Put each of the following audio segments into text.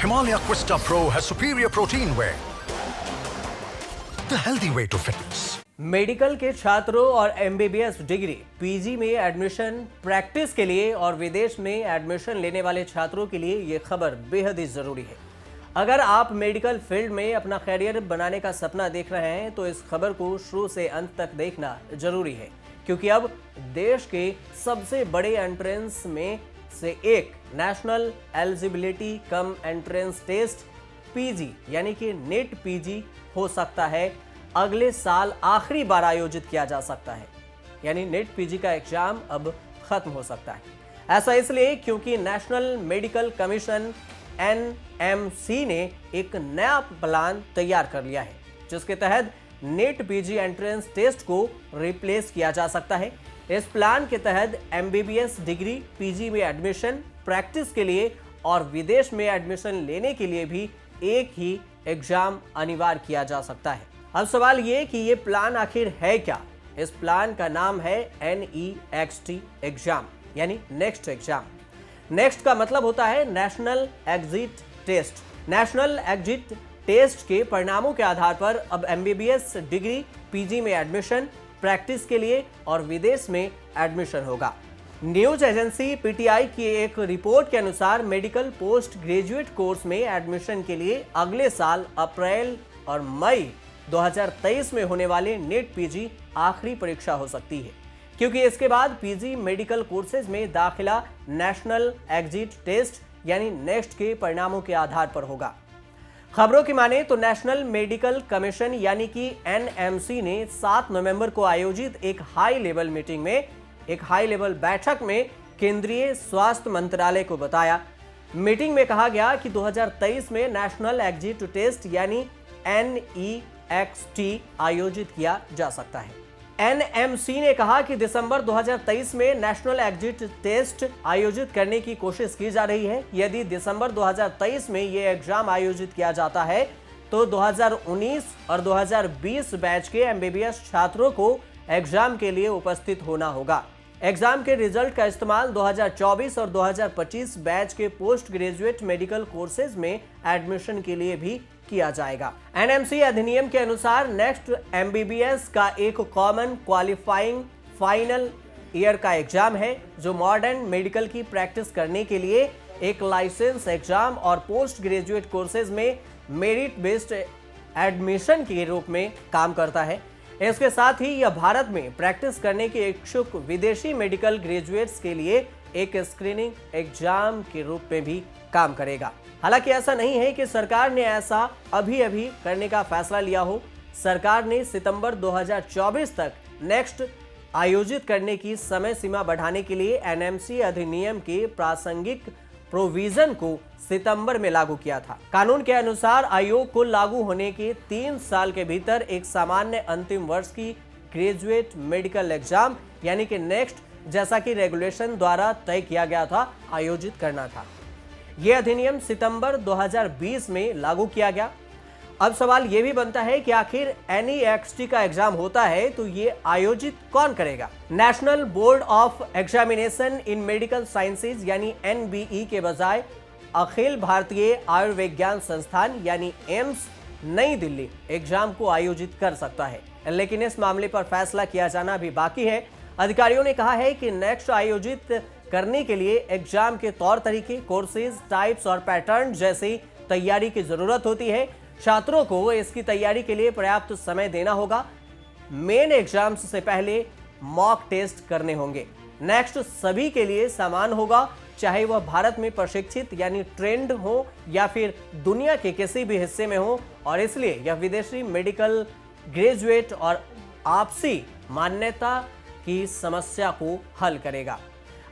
Himalaya Quista Pro has superior protein whey, the healthy way to fitness. Medical के छात्रों और MBBS degree PG में admission practice के लिए और विदेश में एडमिशन लेने वाले छात्रों के लिए ये खबर बेहद ही जरूरी है। अगर आप मेडिकल फील्ड में अपना करियर बनाने का सपना देख रहे हैं तो इस खबर को शुरू से अंत तक देखना जरूरी है, क्योंकि अब देश के सबसे बड़े एंट्रेंस में से एक national eligibility cum entrance test PG यानी कि नेट पीजी हो सकता है अगले साल आखिरी बार आयोजित किया जा सकता है। यानी नेट पीजी का एग्जाम अब खत्म हो सकता है। ऐसा इसलिए क्योंकि नेशनल मेडिकल कमीशन एनएमसी ने एक नया प्लान तैयार कर लिया है, जिसके तहत नेट पीजी एंट्रेंस टेस्ट को रिप्लेस किया जा सकता है। इस प्लान के तहत एमबीबीएस डिग्री पीजी में एडमिशन प्रैक्टिस के लिए और विदेश में एडमिशन लेने के लिए भी एक ही एग्जाम अनिवार्य किया जा सकता है। अब सवाल ये कि ये प्लान आखिर है क्या? इस प्लान का नाम है NEXT एग्जाम यानी नेक्स्ट एग्जाम। नेक्स्ट का मतलब होता है national exit test. National exit test के परिणामों के आधार पर अब एमबीबीएस डिग्री पीजी में एडमिशन प्रैक्टिस के लिए और विदेश में एडमिशन होगा। न्यूज एजेंसी पीटीआई की एक रिपोर्ट के अनुसार मेडिकल पोस्ट ग्रेजुएट कोर्स में एडमिशन के लिए अगले साल अप्रैल और मई 2023 में होने वाले नेट पीजी आखिरी परीक्षा हो सकती है, क्योंकि इसके बाद पीजी मेडिकल कोर्सेज में दाखिला नेशनल एग्जिट टेस्ट यानी नेक्स्ट के परिणामों के आधार पर होगा। खबरों की माने तो नेशनल मेडिकल कमीशन यानी कि एनएमसी ने 7 नवंबर को आयोजित एक हाई लेवल बैठक में केंद्रीय स्वास्थ्य मंत्रालय को बताया। मीटिंग में कहा गया कि 2023 में नेशनल एग्जिट टेस्ट यानी NEXT आयोजित किया जा सकता है। एनएमसी ने कहा कि दिसंबर 2023 में नेशनल एग्जिट टेस्ट आयोजित करने की कोशिश की जा रही है। यदि दिसंबर 2023 में यह एग्जाम आयोजित किया जाता है तो 2019 और 2020 बैच के एमबीबीएस छात्रों को एग्जाम के लिए उपस्थित होना होगा। एग्जाम के रिजल्ट का इस्तेमाल 2024 और 2025 बैच के पोस्ट ग्रेजुएट मेडिकल कोर्सेज में एडमिशन के लिए भी किया जाएगा। एनएमसी अधिनियम के अनुसार नेक्स्ट एमबीबीएस का एक कॉमन क्वालिफाइंग फाइनल ईयर का एग्जाम है, जो मॉडर्न मेडिकल की प्रैक्टिस करने के लिए एक लाइसेंस एग्जाम और पोस्ट ग्रेजुएट कोर्सेज में मेरिट बेस्ड एडमिशन के रूप में काम करता है। इसके साथ ही यह भारत में प्रैक्टिस करने के इच्छुक विदेशी मेडिकल ग्रेजुएट्स के लिए एक स्क्रीनिंग एग्जाम के रूप में भी काम करेगा। हालांकि ऐसा नहीं है कि सरकार ने ऐसा अभी करने का फैसला लिया हो। सरकार ने सितंबर 2024 तक नेक्स्ट आयोजित करने की समय सीमा बढ़ाने के लिए एनएमसी अधिनियम के प्रासंगिक प्रोविजन को सितंबर में लागू किया था। कानून के अनुसार आयोग को लागू होने के 3 साल के भीतर एक सामान्य अंतिम वर्ष की ग्रेजुएट मेडिकल एग्जाम यानी कि नेक्स्ट, जैसा कि रेगुलेशन द्वारा तय किया गया था, आयोजित करना था। यह अधिनियम सितंबर 2020 में लागू किया गया। अब सवाल यह भी बनता है कि आखिर NEXT का एग्जाम होता है तो ये आयोजित कौन करेगा? National board of examination in medical sciences यानी NBE के बजाय अखिल भारतीय आयुर्विज्ञान संस्थान यानी एम्स नई दिल्ली एग्जाम को आयोजित कर सकता है, लेकिन इस मामले पर फैसला किया जाना भी बाकी है। अधिकारियों ने कहा है कि नेक्स्ट आयोजित करने के लिए एग्जाम के तौर तरीके, कोर्सेज, टाइप्स और पैटर्न जैसी तैयारी की जरूरत होती है। छात्रों को इसकी तैयारी के लिए पर्याप्त समय देना होगा। मेन एग्जाम्स से पहले मॉक टेस्ट करने होंगे। नेक्स्ट सभी के लिए समान होगा, चाहे वह भारत में प्रशिक्षित यानी ट्रेंड हो या फिर दुनिया के किसी भी हिस्से में हो, और इसलिए यह विदेशी मेडिकल ग्रेजुएट और आपसी मान्यता की समस्या को हल करेगा।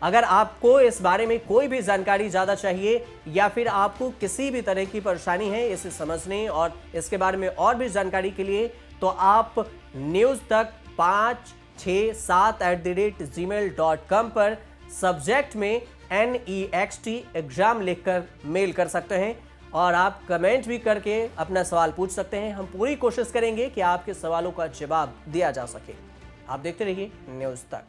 अगर आपको इस बारे में कोई भी जानकारी ज़्यादा चाहिए या फिर आपको किसी भी तरह की परेशानी है इसे समझने और इसके बारे में और भी जानकारी के लिए, तो आप न्यूज़ तक 567@gmail.com पर सब्जेक्ट में NEXT एग्जाम लिखकर मेल कर सकते हैं और आप कमेंट भी करके अपना सवाल पूछ सकते हैं। हम पूरी कोशिश करेंगे कि आपके सवालों का जवाब दिया जा सके। आप देखते रहिए न्यूज़ तक।